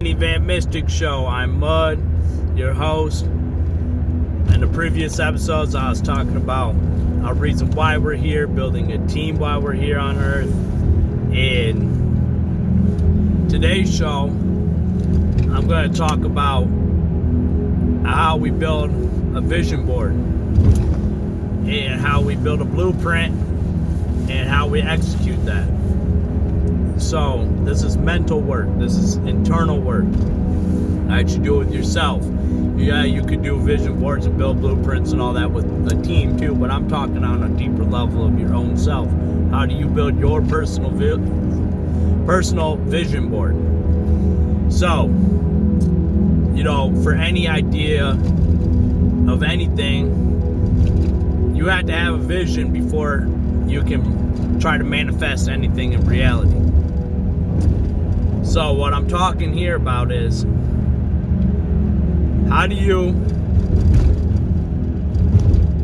Minivan Mystic Show. I'm Mud, your host. In the previous episodes, I was talking about a reason why we're here, building a team while we're here on Earth. In today's show, I'm going to talk about how we build a vision board and how we build a blueprint and how we execute that. So this is mental work. This is internal work that you do with yourself. Yeah, you could do vision boards and build blueprints and all that with a team too, but I'm talking on a deeper level of your own self. How do you build your personal vision board? So, for any idea of anything, you have to have a vision before you can try to manifest anything in reality. So what I'm talking here about is, how do you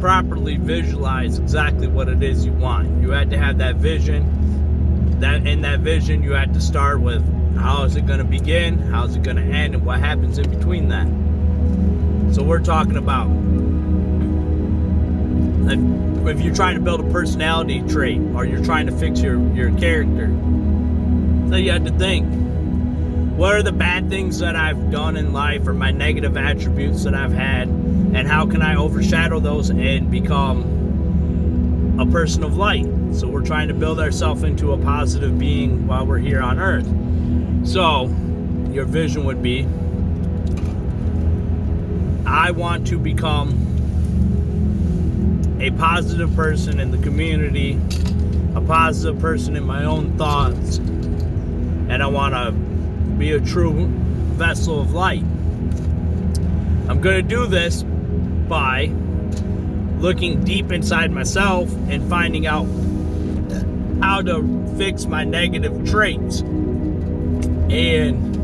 properly visualize exactly what it is you want? You have to have that vision. That in that vision, you have to start with, how is it going to begin? How is it going to end? And what happens in between that? So we're talking about, if you're trying to build a personality trait, or you're trying to fix your character, so you have to think, what are the bad things that I've done in life, or my negative attributes that I've had, and how can I overshadow those and become a person of light? So we're trying to build ourselves into a positive being while we're here on Earth. So your vision would be, I want to become a positive person in the community, a positive person in my own thoughts, and I want to be a true vessel of light. I'm going to do this by looking deep inside myself and finding out how to fix my negative traits. And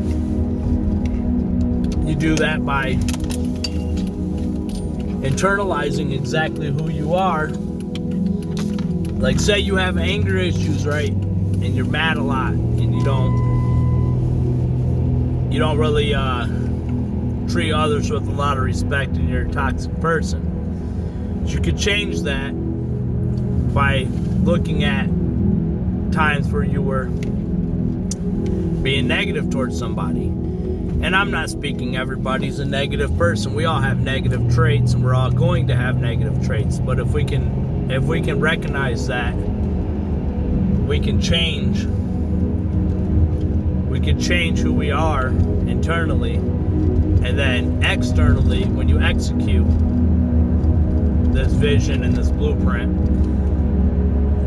you do that by internalizing exactly who you are. Like, say you have anger issues, right? And you're mad a lot, and you don't really treat others with a lot of respect, and you're a toxic person. You could change that by looking at times where you were being negative towards somebody. And I'm not speaking everybody's a negative person. We all have negative traits, and we're all going to have negative traits. But if we can recognize that, we can change who we are internally, and then externally, when you execute this vision and this blueprint,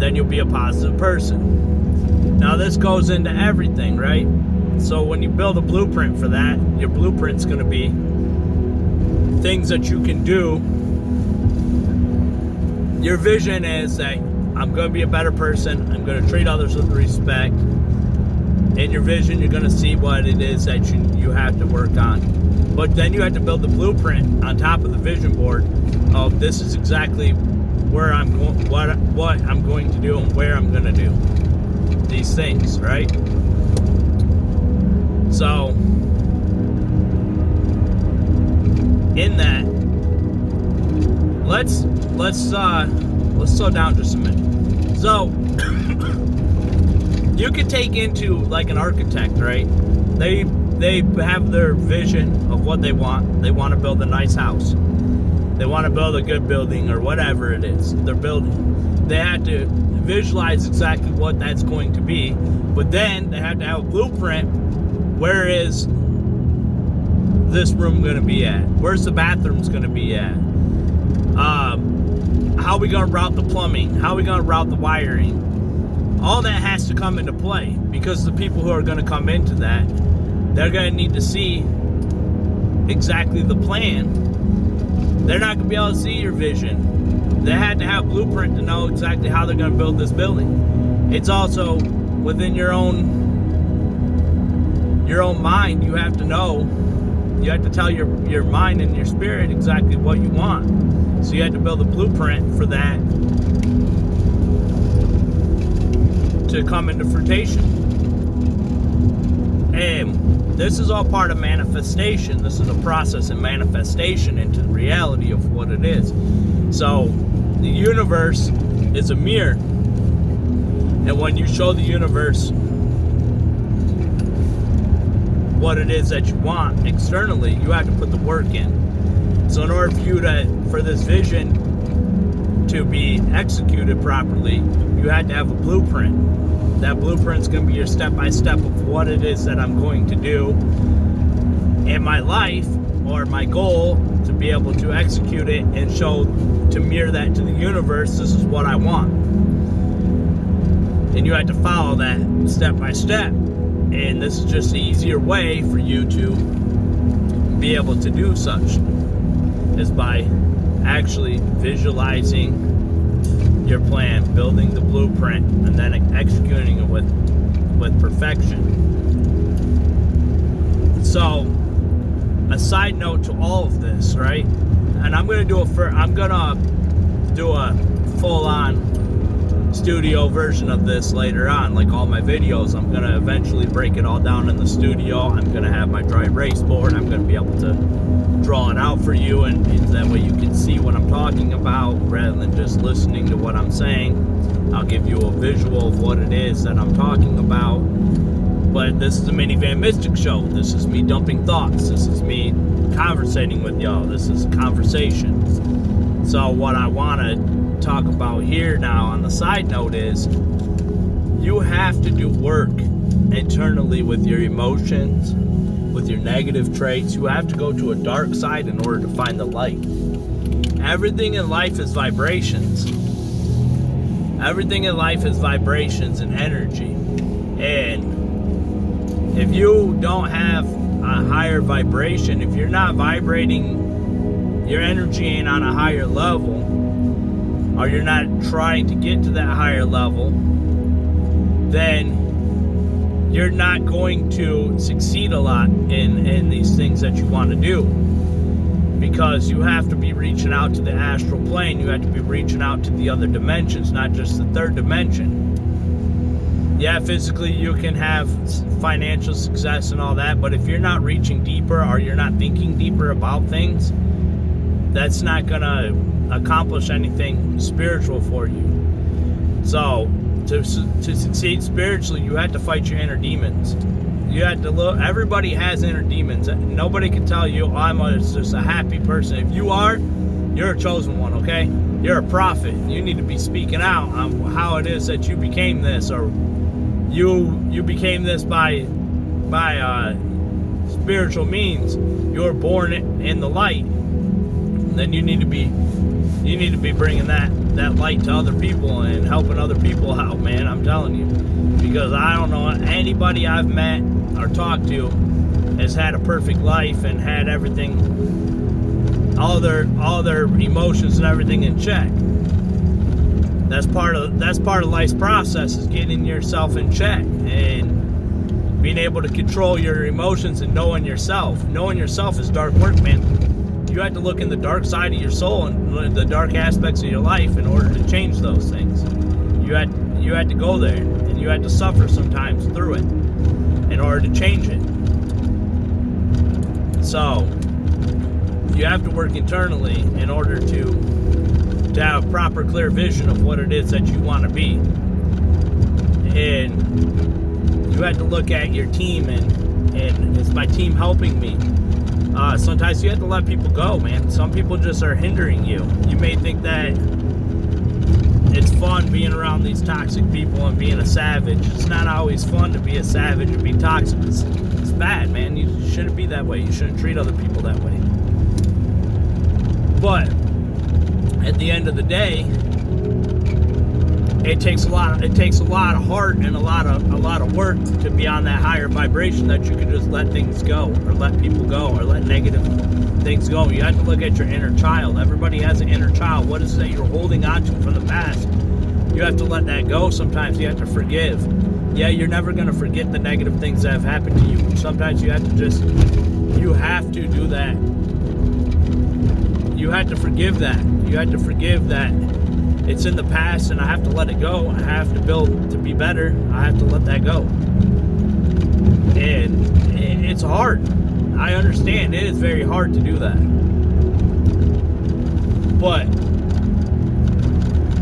then you'll be a positive person. Now this goes into everything, right? So when you build a blueprint for that, your blueprint's going to be things that you can do. Your vision is that I'm going to be a better person. I'm going to treat others with respect. In your vision, you're going to see what it is that you have to work on. But then you have to build the blueprint on top of the vision board of, this is exactly where I'm going, what I'm going to do, and where I'm going to do these things, right? So in that, let's slow down just a minute. So you could take into, like, an architect, right? They have their vision of what they want. They want to build a nice house. They want to build a good building, or whatever it is they're building. They have to visualize exactly what that's going to be, but then they have to have a blueprint. Where is this room going to be at? Where's the bathrooms going to be at? How are we going to route the plumbing? How are we going to route the wiring? All that has to come into play, because the people who are going to come into that, they're going to need to see exactly the plan. They're not going to be able to see your vision. They had to have a blueprint to know exactly how they're going to build this building. It's also within your own mind. You have to know, you have to tell your mind and your spirit exactly what you want. So you have to build a blueprint for that to come into fruition. And this is all part of manifestation. This is a process of manifestation into the reality of what it is. So the universe is a mirror, and when you show the universe what it is that you want externally, you have to put the work in. So in order for this vision to be executed properly, you had to have a blueprint. That blueprint's going to be your step-by-step of what it is that I'm going to do in my life, or my goal to be able to execute it and to mirror that to the universe. This is what I want. And you have to follow that step by step. And this is just the easier way for you to be able to do such, is by actually visualizing your plan, building the blueprint, and then executing it with perfection. So, a side note to all of this, right? And I'm gonna do a full-on studio version of this later on, like all my videos. I'm gonna eventually break it all down in the studio. I'm gonna have my dry erase board. I'm gonna be able to draw it out for you, and that way you can see what I'm talking about rather than just listening to what I'm saying. I'll give you a visual of what it is that I'm talking about. But this is the Minivan Mystic Show. This is me dumping thoughts. This is me conversating with y'all. This is conversation. So what I want to talk about here now on the side note is, you have to do work internally with your emotions, with your negative traits. You have to go to a dark side in order to find the light. Everything in life is vibrations. Everything in life is vibrations and energy. And if you don't have a higher vibration, if you're not vibrating, your energy ain't on a higher level, or you're not trying to get to that higher level, then you're not going to succeed a lot in these things that you want to do. Because you have to be reaching out to the astral plane. You have to be reaching out to the other dimensions, not just the third dimension. Yeah, physically you can have financial success and all that, but if you're not reaching deeper, or you're not thinking deeper about things, that's not going to accomplish anything spiritual for you. So to succeed spiritually, you have to fight your inner demons. You have to look. Everybody has inner demons. Nobody can tell you, I'm just a happy person. If you are, you're a chosen one, okay? You're a prophet. You need to be speaking out on how it is that you became this, or you became this by spiritual means. You're born in the light. Then you need to be bringing that light to other people and helping other people out, man. I'm telling you, because I don't know anybody I've met or talked to has had a perfect life and had everything, all their emotions and everything in check. That's part of life's process, is getting yourself in check and being able to control your emotions and knowing yourself. Knowing yourself is dark work, man. You have to look in the dark side of your soul and the dark aspects of your life in order to change those things. You had to go there, and you had to suffer sometimes through it in order to change it. So you have to work internally in order to have a proper, clear vision of what it is that you want to be. And you have to look at your team and is my team helping me? Sometimes you have to let people go, man. Some people just are hindering you. You may think that it's fun being around these toxic people and being a savage. It's not always fun to be a savage and be toxic. It's bad, man. You shouldn't be that way. You shouldn't treat other people that way. But at the end of the day, it takes a lot of heart and a lot of work to be on that higher vibration, that you can just let things go, or let people go, or let negative things go. You have to look at your inner child. Everybody has an inner child. What is it that you're holding on to from the past? You have to let that go. Sometimes you have to forgive. Yeah, you're never going to forget the negative things that have happened to you. Sometimes you have to do that. You have to forgive that. You have to forgive that it's in the past, and I have to let it go. I have to build to be better. I have to let that go. And it's hard. I understand it is very hard to do that. But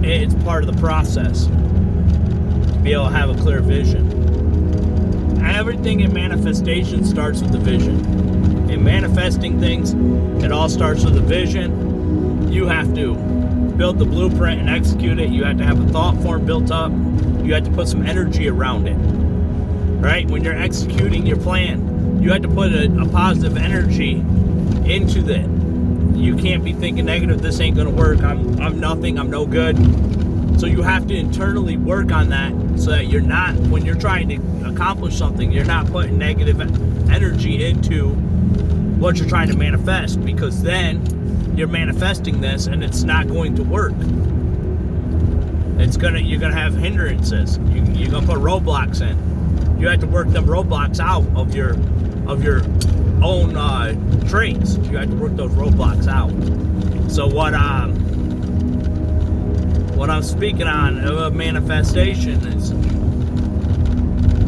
it's part of the process to be able to have a clear vision. Everything in manifestation starts with the vision. In manifesting things, it all starts with a vision. You have to build the blueprint and execute it. You have to have a thought form built up. You have to put some energy around it. Right? When you're executing your plan, you have to put a positive energy into that. You can't be thinking negative, this ain't gonna work, I'm nothing, I'm no good. So you have to internally work on that so that you're not, when you're trying to accomplish something, you're not putting negative energy into what you're trying to manifest, because then you're manifesting this and it's not going to work. You're gonna have hindrances. You're gonna put roadblocks in. You have to work them roadblocks out of your own traits. You have to work those roadblocks out. So what I'm speaking on of manifestation is,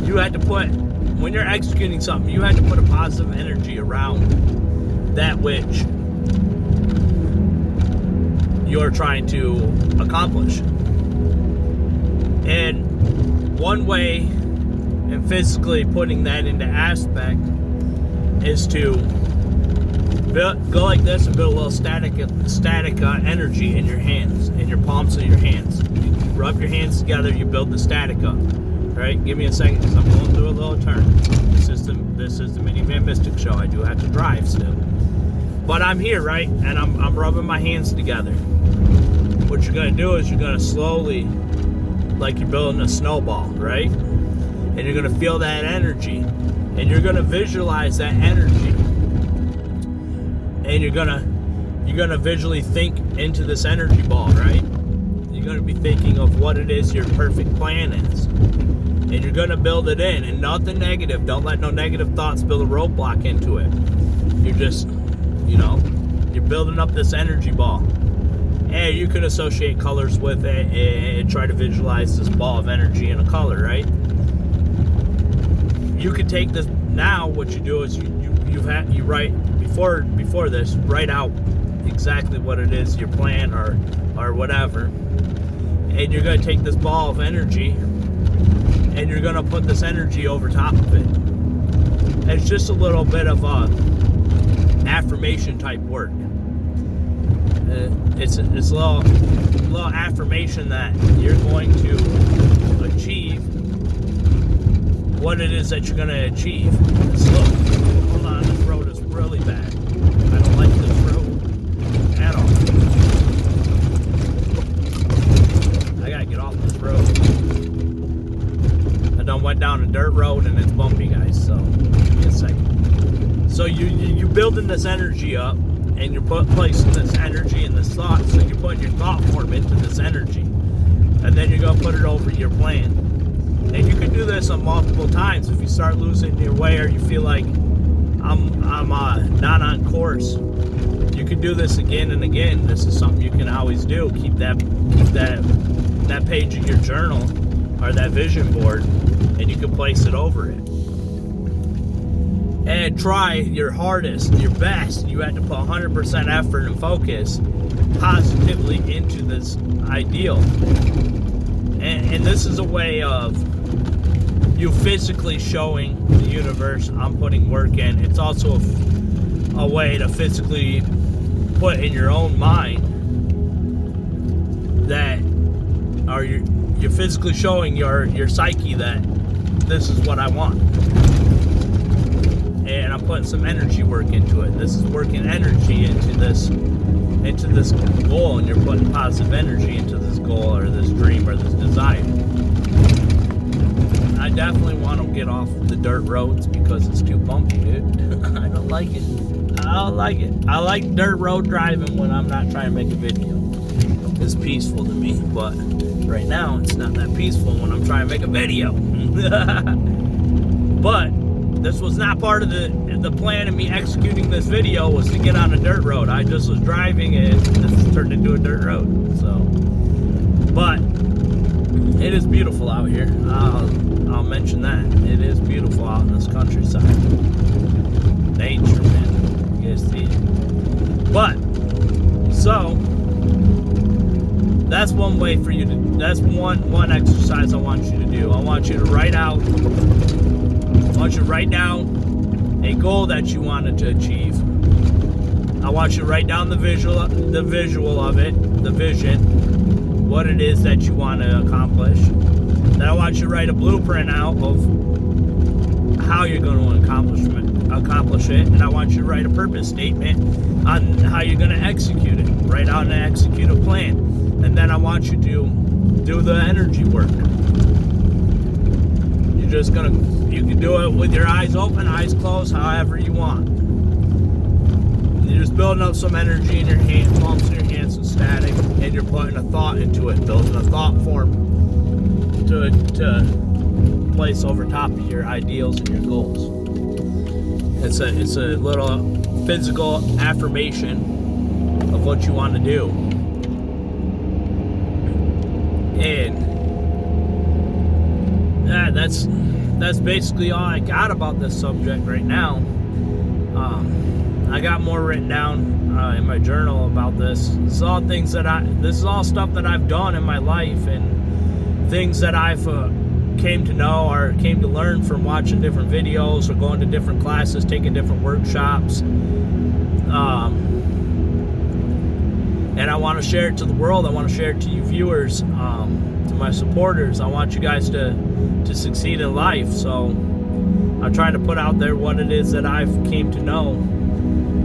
you have to put, when you're executing something, you have to put a positive energy around that which you're trying to accomplish. And one way in physically putting that into aspect is to go like this and build a little static energy in your hands, in your palms of your hands. You rub your hands together, you build the static up. Right? Give me a second because I'm going through a little turn. This is the Minivan Mystic Show. I do have to drive still. But I'm here, right? And I'm rubbing my hands together. What you're going to do is you're going to slowly, like you're building a snowball, right? And you're going to feel that energy. And you're going to visualize that energy. And you're gonna visually think into this energy ball, right? You're gonna be thinking of what it is your perfect plan is. And you're gonna build it in, and nothing negative. Don't let no negative thoughts build a roadblock into it. You're just, you're building up this energy ball. And you can associate colors with it and try to visualize this ball of energy in a color, right? You could take this, now what you do is you write, before this, write out exactly what it is, your plan or whatever. And you're going to take this ball of energy and you're going to put this energy over top of it. And it's just a little bit of affirmation type work. It's a little affirmation that you're going to achieve what it is that you're going to achieve. Look, hold on, this road is really bad. I don't like this road at all. I gotta get off this road. I done went down a dirt road and it's bumpy, guys, so give me a second. So you building this energy up, and you're placing this energy and this thought, so you're putting your thought form into this energy. And then you're gonna put it over your plan. And you can do this on multiple times. If you start losing your way or you feel like I'm not on course, you can do this again and again. This is something you can always do. Keep that page in your journal or that vision board, and you can place it over it. And try your hardest, your best. You have to put 100% effort and focus positively into this ideal. And this is a way of you physically showing the universe I'm putting work in. It's also a way to physically put in your own mind that, or you're physically showing your psyche that this is what I want. And I'm putting some energy work into it. This is working energy into this goal, and you're putting positive energy into this goal or this dream or this desire. I definitely want to get off the dirt roads because it's too bumpy, dude. I don't like it. I don't like it. I like dirt road driving when I'm not trying to make a video. It's peaceful to me, but right now it's not that peaceful when I'm trying to make a video. But this was not part of the plan of me executing this video, was to get on a dirt road. I just was driving and this turned into a dirt road. So, but it is beautiful out here. I'll mention that. It is beautiful out in this countryside. Nature, man. You guys see it. But, so, that's one way for you to, that's one exercise I want you to do. I want you to write down a goal that you wanted to achieve. I want you to write down the visual of it, the vision, what it is that you want to accomplish. Then I want you to write a blueprint out of how you're going to accomplish it. And I want you to write a purpose statement on how you're going to execute it. Write out an executive plan. And then I want you to do the energy work. You can do it with your eyes open, eyes closed, however you want. You're just building up some energy in your hand, pumps in your hands and static, and you're putting a thought into it, building a thought form to place over top of your ideals and your goals. It's a little physical affirmation of what you want to do. And yeah, that's basically all I got about this subject right now. I got more written down in my journal about this. This is all stuff that I've done in my life and things that I've came to know or came to learn from watching different videos or going to different classes, taking different workshops. And I want to share it to the world. I want to share it to you viewers, to my supporters. I want you guys to succeed in life. So I'm trying to put out there what it is that I've came to know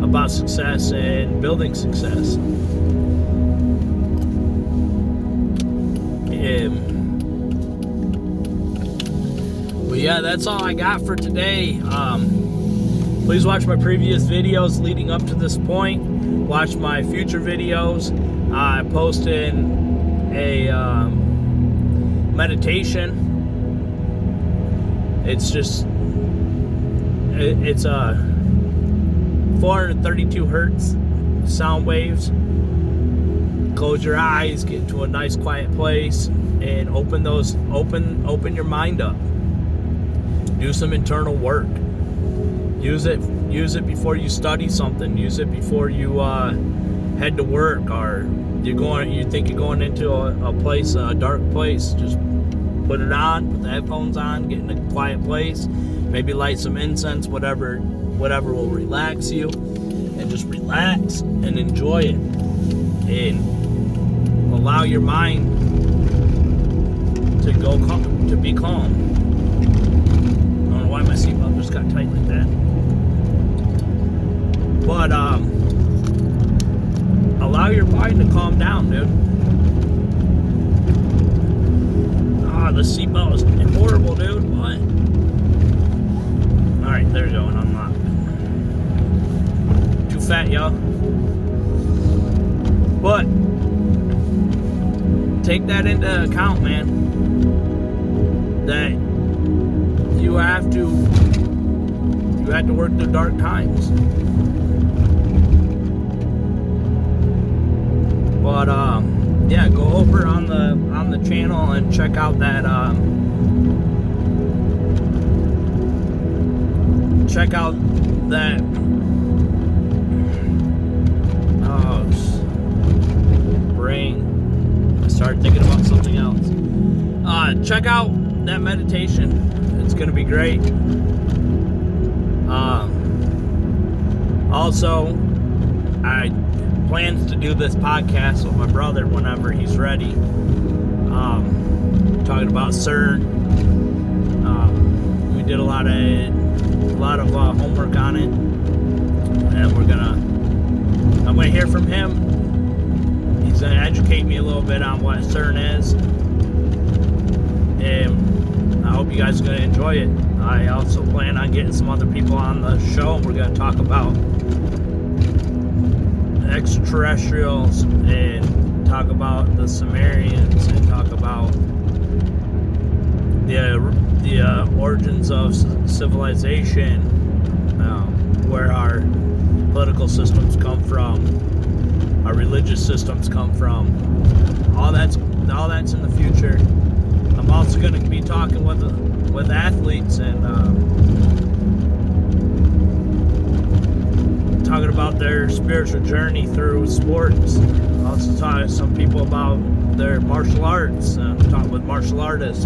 about success and building success. But yeah, that's all I got for today. Please watch my previous videos leading up to this point. Watch my future videos. I posted a meditation. It's 432 hertz sound waves. Close your eyes, get into a nice quiet place, and open your mind up. Do some internal work. Use it before you study something. Use it before you head to work, or you think you're going into a dark place. Just put it on, put the headphones on, get in a quiet place, maybe light some incense, whatever will relax you, and just relax and enjoy it, and allow your mind to be calm. I don't know why my seatbelt just got tight like that. But allow your mind to calm down, dude. The seatbelt is horrible, dude. What? Alright, there you go, and unlock. Too fat, y'all. But take that into account, man. That you have to work through dark times. But yeah, go over on the channel and check out that brain. I started thinking about something else. Check out that meditation. It's gonna be great. Also, I plans to do this podcast with my brother whenever he's ready. Talking about CERN. We did a lot of homework on it, and I'm gonna hear from him. He's gonna educate me a little bit on what CERN is, and I hope you guys are gonna enjoy it. I also plan on getting some other people on the show, and we're gonna talk about extraterrestrials and talk about the Sumerians and talk about the origins of civilization, where our political systems come from, our religious systems come from. All that's in the future. I'm also going to be talking with athletes and talking about their spiritual journey through sports. Also talk to some people about their martial arts, talk with martial artists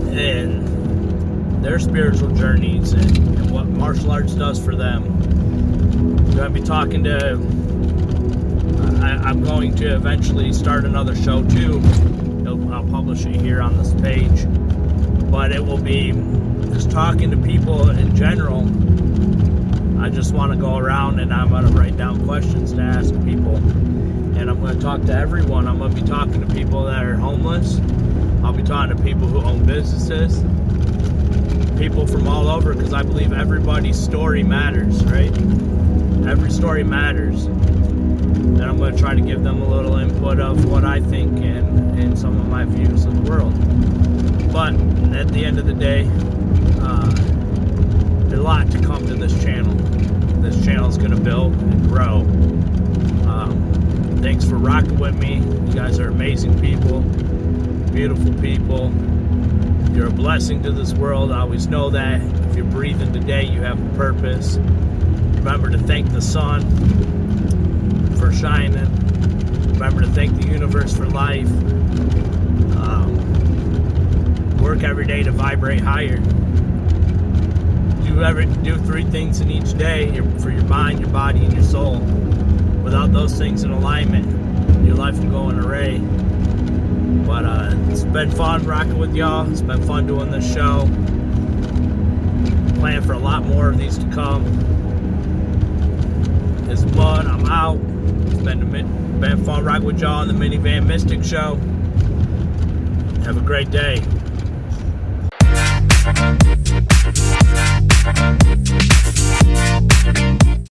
and their spiritual journeys and what martial arts does for them. I'm going to be talking to, I'm going to eventually start another show too. I'll publish it here on this page, but it will be just talking to people in general. I just want to go around and I'm going to write down questions to ask people, and I'm going to talk to everyone. I'm going to be talking to people that are homeless. I'll be talking to people who own businesses, people from all over, because I believe everybody's story matters, right? Every story matters. And I'm going to try to give them a little input of what I think and some of my views of the world. But at the end of the day, there's a lot to come to this channel. This channel is going to build and grow. Thanks for rocking with me. You guys are amazing people, beautiful people. You're a blessing to this world. I always know that. If you're breathing today, you have a purpose. Remember to thank the sun for shining. Remember to thank the universe for life. Work every day to vibrate higher. Do 3 things in each day for your mind, your body, and your soul. Without those things in alignment, your life will go in array. But it's been fun rocking with y'all. It's been fun doing this show. Plan for a lot more of these to come. It's fun. I'm out. It's been fun rocking with y'all on the Minivan Mystic Show. Have a great day.